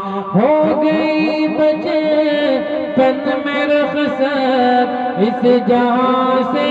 हो गई बचपन में रुखसत इस जहां से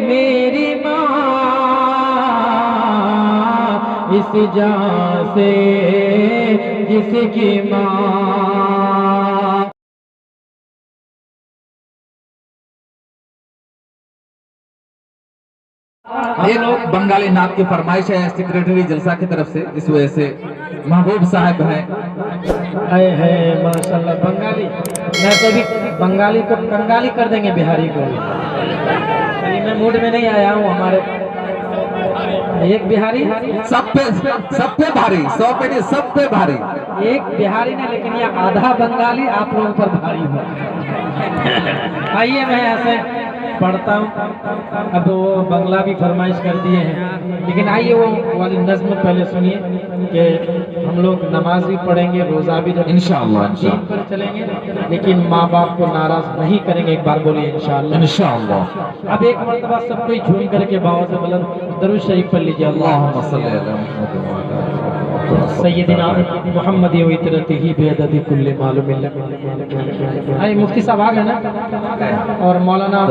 मेरी माँ, इस जहां से जिसकी माँ। एक बंगाली नाथ की फरमाइश है सेक्रेटरी जलसा की तरफ से, इस वजह से महबूब साहब हैं। है माशाल्लाह बंगाली, मैं तो भी बंगाली को कंगाली कर देंगे बिहारी को। अभी मैं मूड में नहीं आया हूँ। हमारे एक बिहारी सब पे भारी, 100 पे नहीं, सब पे भारी। एक बिहारी ने, लेकिन ये आधा बंगाली आप लोगों पर भारी हो। आइए मैं ऐसे पढ़ता हूँ। अब वो बंगला भी फरमाइश कर दिए हैं, लेकिन आइए वो वाली नज्म पहले सुनिए कि हम लोग नमाज भी पढ़ेंगे, रोज़ा भी इंशाअल्लाह दीन पर चलेंगे, लेकिन माँ बाप को नाराज नहीं करेंगे। एक बार बोलिए इंशाअल्लाह। इंशाअल्लाह। अब एक मरतबा सब कोई झूम करके बाबा से बुलंद दरूद शरीफ पढ़ लीजिए। अल्लाहुम्मा सल्ली अला मुहम्मद सय्यदिना मुहम्मद व इतरतिही बेअदद कुल्ले मालूम। आई मुफ्ती साहब आ गए ना, और मौलाना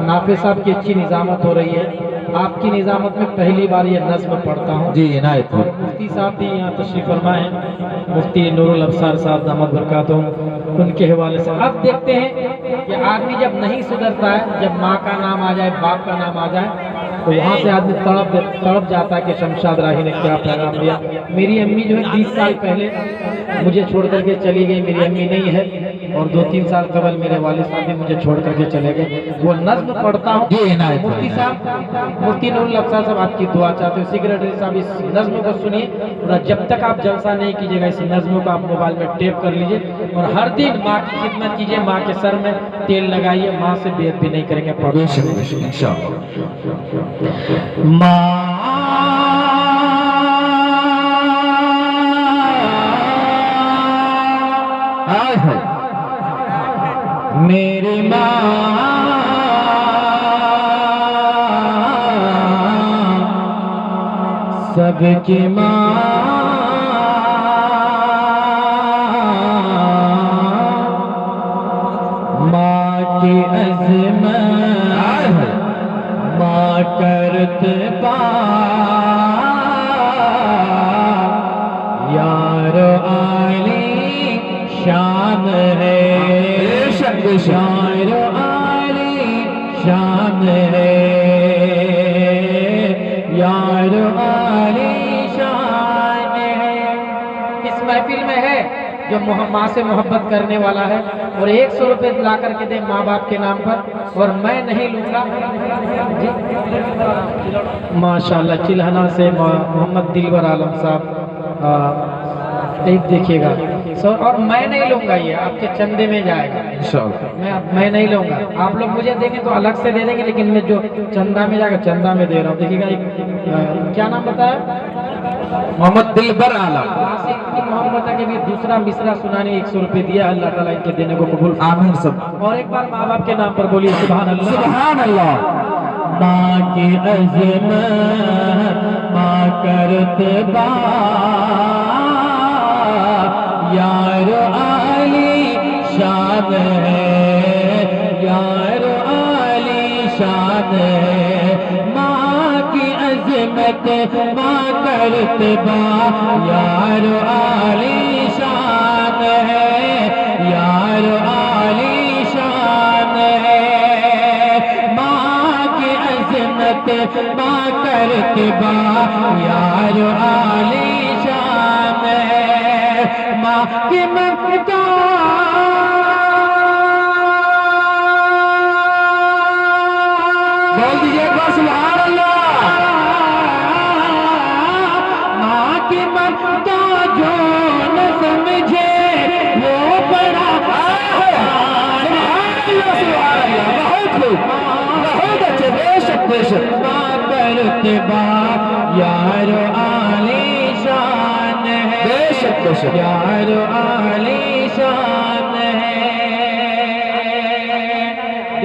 नाफे साहब की अच्छी निजामत हो रही है। आपकी निजामत में पहली बार ये नज्म पढ़ता हूँ जी। इनायत हो। मुफ्ती साहब भी यहाँ तशरीफ फरमा है, मुफ्ती नूरुल अब्सार साहब दामद बरकातुहू, उनके हवाले से। अब देखते हैं कि आदमी जब नहीं सुधरता है, जब माँ का नाम आ जाए, बाप का नाम आ जाए, तो वहाँ से आदमी तड़प जाता है कि शमशाद राही ने क्या पैगाम दिया। मेरी अम्मी जो है 20 साल पहले मुझे छोड़ करके चली गई। मेरी अम्मी नहीं है, और 2-3 साल कबल मेरे वालिद साहब भी मुझे छोड़ करके चले गए। वो नज्म पढ़ता हूँ। मुफ्ती साहब, मुफ्ती नूरुल अब्सार साहब आपकी दुआ चाहते हो। सेक्रेटरी साहब इस नज्म को सुनिए, और जब तक आप जलसा नहीं कीजिएगा इस नज्म को आप मोबाइल में टेप कर लीजिए, और हर दिन माँ की खिदमत कीजिए। माँ के सर में तेल लगाइए, माँ से बेइज्जती नहीं करेंगे। मेरी माँ सबकी माँ, माँ की अज़मत माँ करत पा यारो आली शान है, यारो आली शान है, यारो आली शान है। इस महफिल में है जो माँ से मोहब्बत करने वाला है, और 100 रुपये ला करके दे माँ बाप के नाम पर, और मैं नहीं लूँगा। माशाल्लाह चिल्हना से मोहम्मद दिलवर आलम साहब, एक देखिएगा सर, और मैं नहीं लूँगा, ये आपके चंदे में जाएगा इंशाअल्लाह। मैं नहीं लूँगा, आप लोग मुझे देंगे तो अलग से दे देंगे, लेकिन मैं जो चंदा में जाएगा चंदा में दे रहा हूँ। देखिएगा एक क्या नाम बताया, मोहम्मद दिलबर आलम। मोहम्मद के भी दूसरा मिसरा सुनाने 100 रुपये दिया। अल्लाह ताला इनके देने को कबूल आमीन सब। और एक बार माँ बाप के नाम पर बोलिए सुभान अल्लाह। सुभान अल्लाह। माँ की अज़मत माँ करत बा यार आली शान है, यार आली शान है। माँ की अज़मत माँ करत बा यार आली शान है, यार आली शान है। माँ की अज़मत माँ करत बा यार आली शान है। माँ की ममता बोल दीजिए एक बार सुभान अल्लाह। माँ की ममता जो न समझे वो बड़ा बहुत अच्छे, बेशक बेशक। माँ करते बा यार आली शान है, बेशक बेशक, यार आली शान है।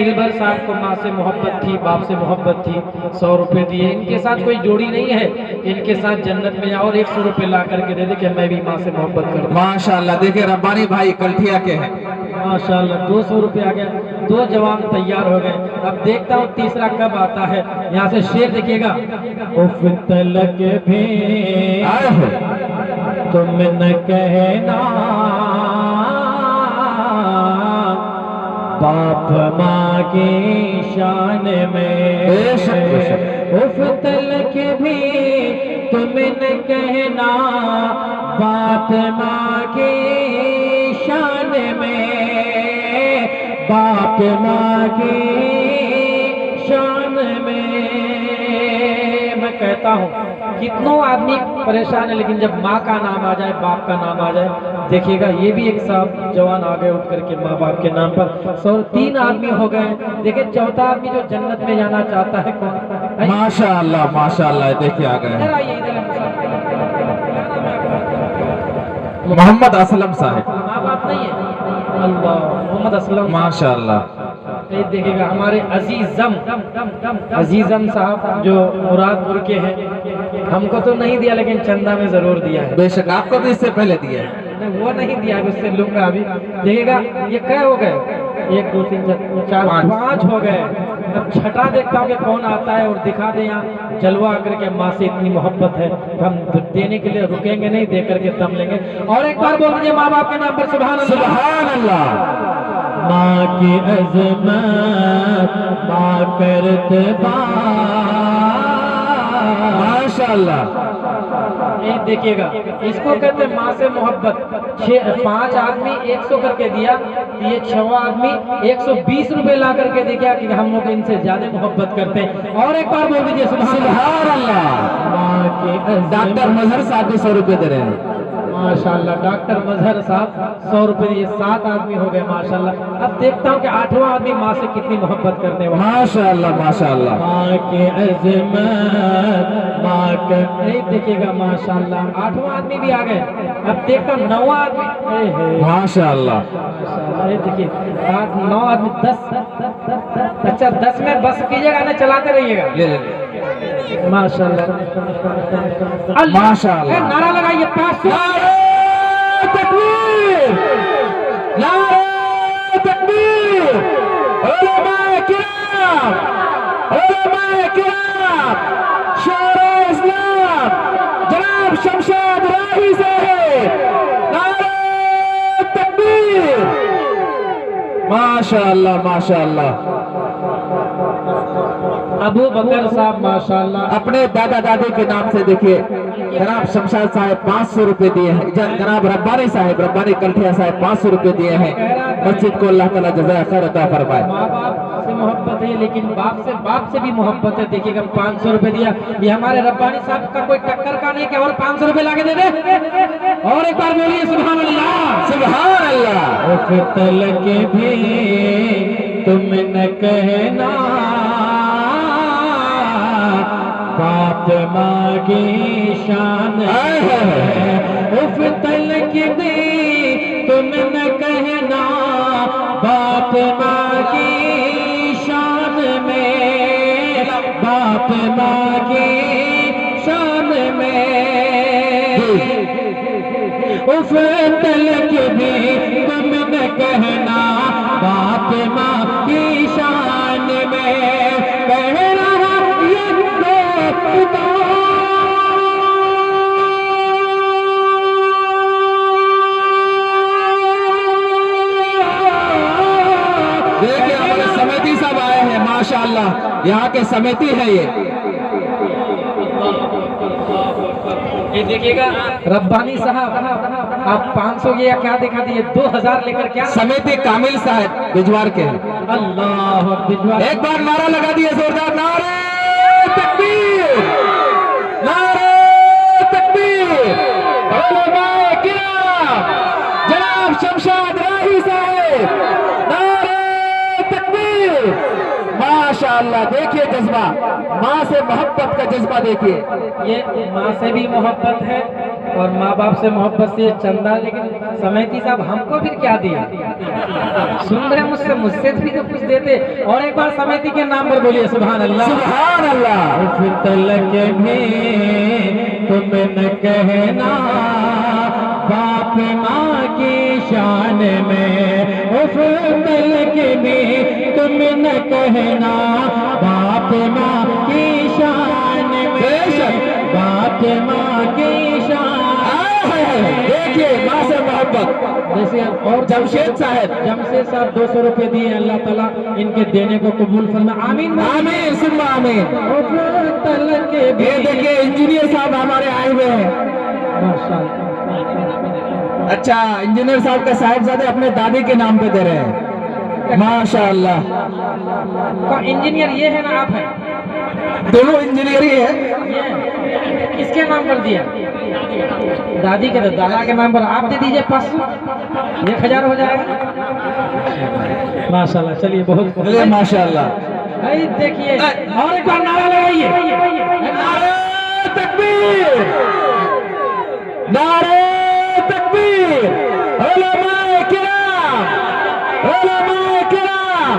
दिलबर साहब को माँ से मोहब्बत थी, बाप से मोहब्बत थी, 100 रुपए दिए। इनके साथ कोई जोड़ी नहीं है, इनके साथ जन्नत में जाओ और 100 रुपए ला करके दे दे कि मैं भी माँ से मोहब्बत कर दूं। माशाल्लाह। देखिए रब्बानी भाई कल्ठिया के हैं। माशाल्लाह 200 रुपए आ गया, 2 जवान तैयार हो गए। अब देखता हूँ तीसरा कब आता है। यहाँ से शेर देखिएगा, उफ तलक भी तुम न कहना बाप माँ की शान में, उफ तलक भी तुम न कहना बाप माँ की शान में, बाप माँ की शान में। मैं कहता हूँ कितनों आदमी परेशान है, लेकिन जब माँ का नाम आ जाए, बाप का नाम आ जाए, देखिएगा ये भी एक साहब जवान आ गए उठ करके माँ बाप के नाम पर। 3 आदमी हो गए। देखिए चौथा आदमी जो जन्नत में जाना चाहता है कौन? माशाल्लाह माशाल्लाह। देखिए आ गए इधर आइए, इधर मोहम्मद असलम साहब। माँ बाप नहीं है। अल्लाह, मोहम्मद असलम माशाल्लाह। ये देखिएगा हमारे अजीजम साहब जो मुरादपुर के हैं। हमको तो नहीं दिया लेकिन चंदा में जरूर दिया है। बेशक आपको भी इससे पहले दिया है। वो नहीं दिया, उससे लूंगा अभी। देखिएगा ये क्या हो गए, 1 2 3 4 5 हो गए। अब छठा देखता हूँ कि कौन आता है और दिखा दे यहाँ जलवा करके। माँ से इतनी मोहब्बत है, हम देने के लिए रुकेंगे नहीं, दे करके दम लेंगे। और एक बार बोल दीजिए माँ बाप के नाम पर सुभान अल्लाह। सुभान अल्लाह। माँ की अज़मत, माँ करते माशाल्लाह। ये देखिएगा, इसको कहते हैं माँ से मोहब्बत। 5 आदमी 100 करके दिया, तो ये 6 आदमी 120 रुपए ला करके देखा कि हम लोग इनसे ज्यादा मोहब्बत करते हैं। और एक बार बोल दीजिए सुभान अल्लाह। माँ की डॉक्टर मजहर साहब भी 100 रुपए दे रहे हैं। माशाल्लाह, डॉक्टर मजहर साहब 100 रुपए दिए। 7 आदमी हो गए माशाल्लाह। अब देखता हूँ कि 8वां आदमी माँ से कितनी मोहब्बत करने वाला। माशाल्लाह माशाल्लाह। माँ के अज़मत, माँ का नहीं देखिएगा माशाल्लाह। 8वां आदमी भी आ गए। अब देखता हूँ 9वां आदमी। माशाल्लाह। ये देखिए 8 9 आदमी 10। अच्छा 10 में बस कीजिएगा ना, चलाते रहिएगा। ले माशाल्लाह माशाल्लाह। नारा लगाइए 500। नारे तकबीर, नारे तकबीर। उलमाए किराम, उलमाए किराम, शौहरे इस्लाम जनाब शमशाद राही साहब, नारे तकबीर। माशाल्लाह माशाल्लाह। अबू बकर साहब माशाल्लाह अपने दादा दादी के नाम से देखिए जनाब शमशाद साहब 500 रुपए दिए हैं। जनाब रब्बानी साहब, रब्बानी कल्ठिया साहब 500 रुपए दिए हैं। मस्जिद को अल्लाह ताला जज़ाए खैर अता फरमाए। माँ बाप से मोहब्बत है, लेकिन बाप से भी मोहब्बत है। देखिएगा 500 रुपए दिया। ये हमारे रब्बानी साहब का कोई टक्कर का नहीं कि और 500 रुपए लाके दे दे। और एक बार बोलिए सुभान अल्लाह, सुभान अल्लाह। उफ तलक भी तुम न कहना बाप माँ की शान है। उफ तलक भी तुम न कहना बाप माँ की शान में, बाप माँ की शान में। उफ तलक भी तुम न कहना बाप माँ की शान में। कह रहा ये तो देखिए हमारे समिति सब आए हैं माशाल्लाह। यहाँ के समिति है ये देखिएगा रब्बानी साहब, आप 500 या क्या दिखा दिए, 2000 लेकर क्या। समिति कामिल साहब बिजवार के हैं। अल्लाह बिजवार। एक बार नारा लगा दिए जोरदार, नारे तकबीर, नारे तकबीर। उलमाए किराम जनाब शमशाद राही साहब, नारे तकबीर। माशा माशाअल्लाह, देखिए जज्बा, माँ से मोहब्बत का जज्बा देखिए। ये माँ से भी मोहब्बत है और माँ बाप से मोहब्बत से चंदा। लेकिन समेती साहब हमको फिर क्या दिया? सुन रहे मुझसे, मुझसे भी तो कुछ देते। और एक बार समेती के नाम पर बोलिए सुभान अल्लाह। सुभान अल्लाह। फिर तलक भी तुम न कहना बाप माँ की शान में, उफ तलक भी तुम न कहना बाप माँ की शान में, बाप माँ की शान। देखिए माँ से मोहब्बत। जैसे और जमशेद साहब 200 रुपए दिए, अल्लाह ताला इनके देने को कबूल फरमाए, आमीन आमीन सुम्मा आमीन। ये ये देखिए इंजीनियर साहब हमारे आए हुए हैं। माशाल्लाह। अच्छा, इंजीनियर साहब का साहिबजादे अपने दादी के नाम पे दे रहे हैं, माशाअल्लाह। इंजीनियर ये है ना, आप हैं? दोनों इंजीनियर ही है। ये किसके नाम पर दिया? दादी के, दादा के नाम पर आप दे दीजिए 500, 1000 हो जाएगा। माशाल्लाह, चलिए बहुत चलिए माशाअल्लाह। भाई देखिए, और एक बार नारा लगाइए, नारे तकबीर, नारे तकबीर। उलमाए किराम, उलमाए किराम,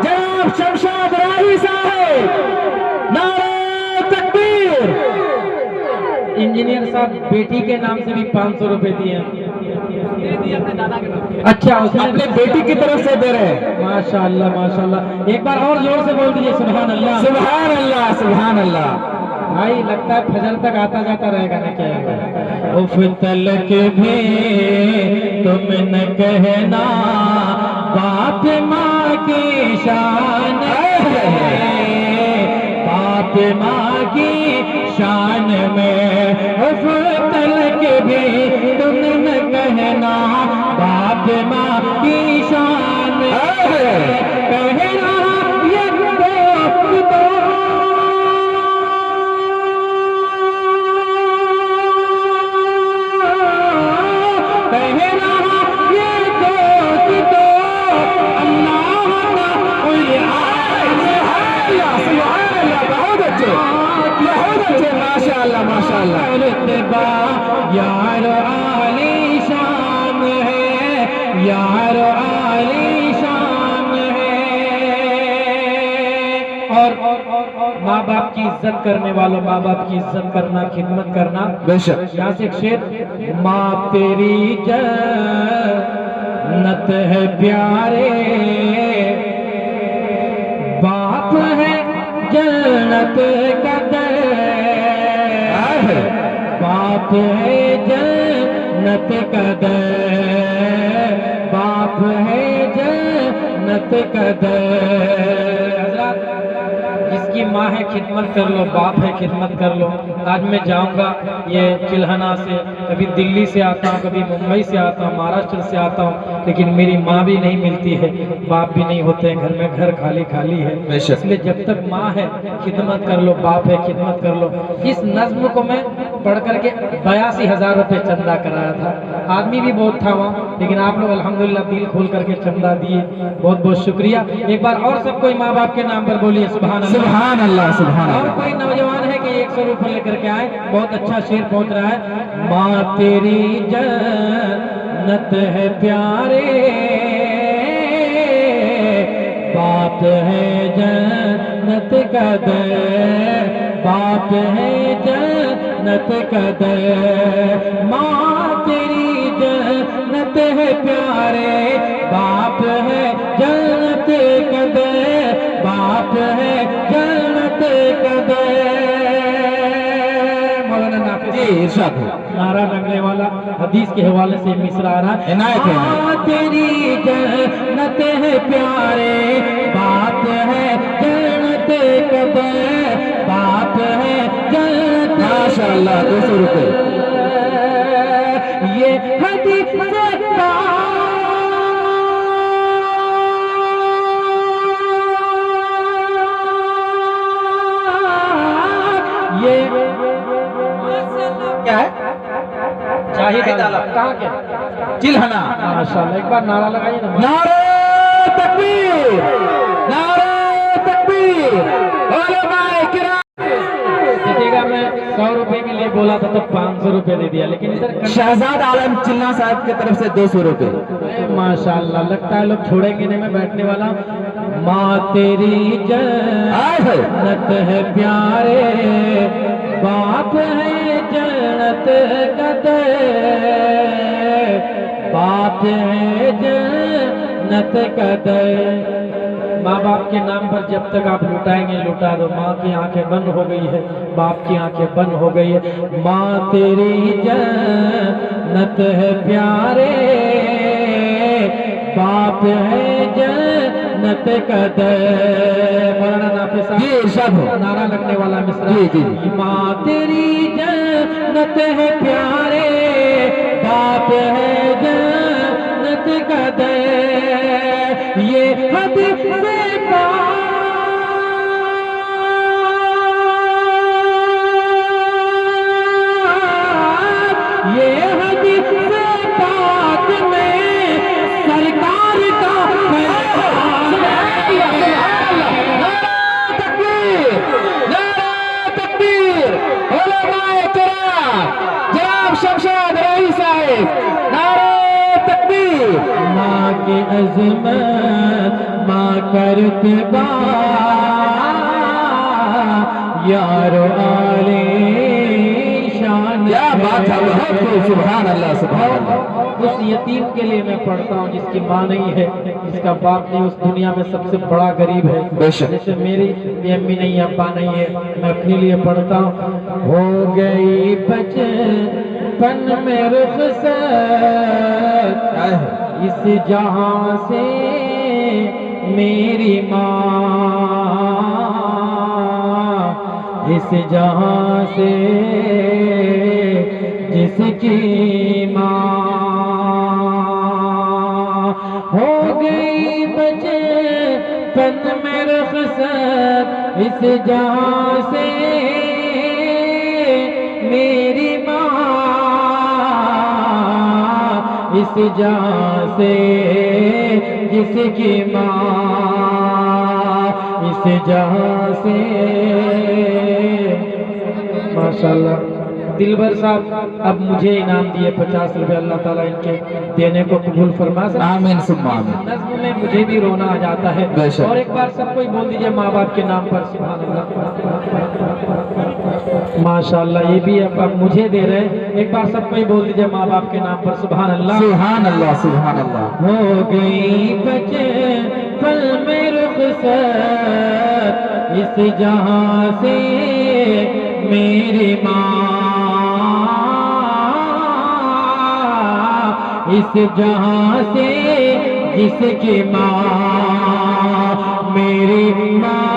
जनाब शमशाद राही साहब, नारे तकबीर। इंजीनियर साहब बेटी के नाम से भी 500 रुपए दिए। अच्छा, उसने अपने बेटी की तरफ से दे रहे हैं। माशाल्लाह माशाल्लाह। एक बार और जोर से बोल दीजिए सुभान अल्लाह। सुभान अल्लाह, सुभान अल्लाह। भाई लगता है फजर तक आता जाता रहेगा ना, क्या? उफ तलक भी तुम न कहना बाप माँ की शान है, बाप माँ की शान में। उफ तलक भी तुम न कहना बाप माँ की शान है, कहना ये दो माशाअल्लाह माशाअल्लाह। यार आली शान है, यार आली शान है। और माँ बाप की इज्जत करने वालों, माँ बाप की इज्जत करना, खिदमत करना। बेशक। यहाँ से एक शेर, माँ तेरी जन्नत है प्यारे, बाप है जन्नत का दर, बाप है जन्नत का दर, बाप है जन्नत का दर। जिसकी माँ है खिदमत कर लो, बाप है खिदमत कर लो। आज मैं जाऊंगा ये चिल्हना से, कभी दिल्ली से आता हूँ, कभी मुंबई से आता हूँ, महाराष्ट्र से आता हूँ, लेकिन मेरी माँ भी नहीं मिलती है, बाप भी नहीं होते हैं घर में, घर खाली खाली है। इसलिए जब तक माँ है खिदमत कर लो, बाप है खिदमत कर लो। इस नज्म को मैं पढ़ करके 82,000 रुपये चंदा कराया था। आदमी भी बहुत था वहाँ, लेकिन आप लोग अल्हम्दुलिल्लाह दिल खोल करके चंदा दिए, बहुत बहुत शुक्रिया। एक बार और सब कोई माँ बाप के नाम पर बोलिए सुभान अल्लाह, सुभान अल्लाह, सुभान और अल्लाह। कोई नौजवान है कि 100 रुपये लेकर के आए, बहुत अच्छा शेर पहुंच रहा है। माँ तेरी जन्नत है प्यारे, बाप है जन्नत का दर, बाप है जन्नत का दर। माँ तेरी जन्नत है प्यारे, बाप है जन्नत का दर, बाप है जन्नत का दर। मौलाना नाफिस जी इरशाद हो। नारा लगने वाला हदीस के हवाले से मिसरा आ रहा है। इनायत है। माँ तेरी जन्नत है प्यारे, बाप है जन्नत का दर, बाप है जन्नत। माशाअल्लाह 200 रुपए। ये हदीस से ये क्या है? जाहिद आलम कहाँ के? चिल्हना। माशाल्लाह, एक बार नारा लगाइए ना। नारे तकबीर, नारे तकबीर। बोला था तब 500 रुपए दे दिया, लेकिन इधर शहजाद आलम चिल्ला साहब की तरफ से 200 रुपए। माशाल्लाह, लगता है लोग छोड़ेंगे नहीं। मैं बैठने वाला हूँ। माँ तेरी जन्नत है प्यारे, बाप है जन्नत कदे, बाप है जन्नत कदे। माँ बाप के नाम पर जब तक आप लुटाएंगे लुटा दो। माँ की आंखें बंद हो गई है, बाप की आंखें बंद हो गई है। माँ तेरी जन्नत है प्यारे, बाप है जन्नत कदे। मौलाना नाफिस साहब नारा लगने वाला मिसरा। माँ तेरी जन्नत है प्यारे, बाप है जन्नत कदे। ये हद से ये हद से पाक में सरकार का तकबीर, उलमाए किराम, जनाब शमशाद रही साहिब, नारे तकबीर। माँ की अज़मत, माँ का रुतबा, यारो आले शान। क्या बात है, बहुत खूब, सुभान अल्लाह सुभान अल्लाह। उस यतीम के लिए मैं पढ़ता हूँ जिसकी माँ नहीं है, जिसका बाप नहीं, उस दुनिया में सबसे बड़ा गरीब है। जैसे मेरी अम्मी नहीं है, अब्बा नहीं है, मैं अपने लिए पढ़ता हूँ। हो गई बचपन में रुखसत इस जहां से मेरी माँ, इस जहां से जिसकी माँ। हो गई बचपन में रुखसत इस जहां से मेरी माँ, इस जहां से जिसकी माँ, इस जहां से। माशाल्लाह। दिलबर साहब अब मुझे इनाम दिए 50 रुपए, अल्लाह ताला इनके देने को कबूल फरमा। आमीन सुम्मा आमीन। नज़्म में मुझे भी रोना आ जाता है। और एक बार सबको बोल दीजिए माँ बाप के नाम पर सुभान अल्लाह। माशाल्लाह, ये भी अब मुझे दे रहे हैं। एक बार सबको बोल दीजिए माँ बाप के नाम पर सुभान अल्लाह सुभान अल्लाह सुभान अल्लाह। हो गई बचपन में रुखसत इस जहां से मेरी माँ, इस जहां से जिसकी माँ मेरी माँ,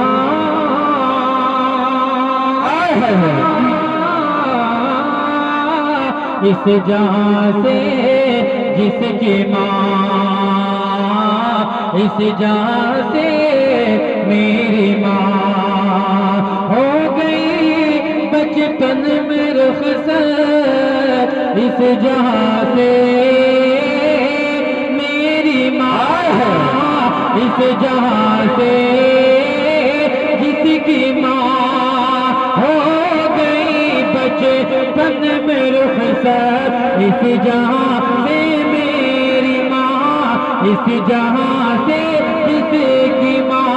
इस जहां से जिसकी माँ, इस जहां से मेरी माँ। हो गई बचपन में रुखसत इस जहां से मेरी माँ, इस जहां से जिसकी माँ। हो गई बचपन में रुखसत इस जहां से मेरी माँ, इस जहां से जिसकी माँ।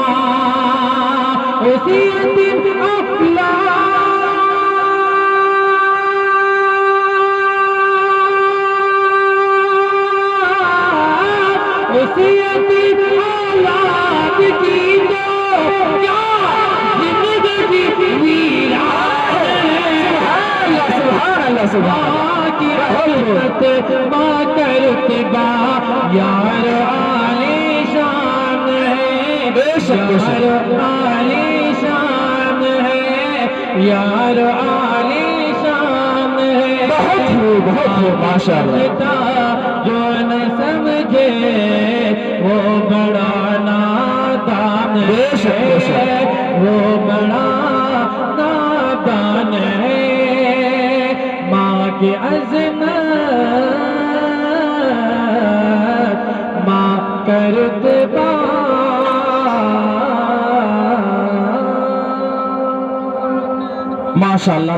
उसी दिन औलाद की तो क्या जिंदगी वीरा सुभान की रहमत माँ करतबा यार आलीशान है, यार आलीशान है, यार आलीशान है। बहुत माशाअल्लाह। जो न समझे वो बड़ा नादान है, वो बड़ा नादान है। माँ की अज़मत माँ करतबा माशाअल्लाह।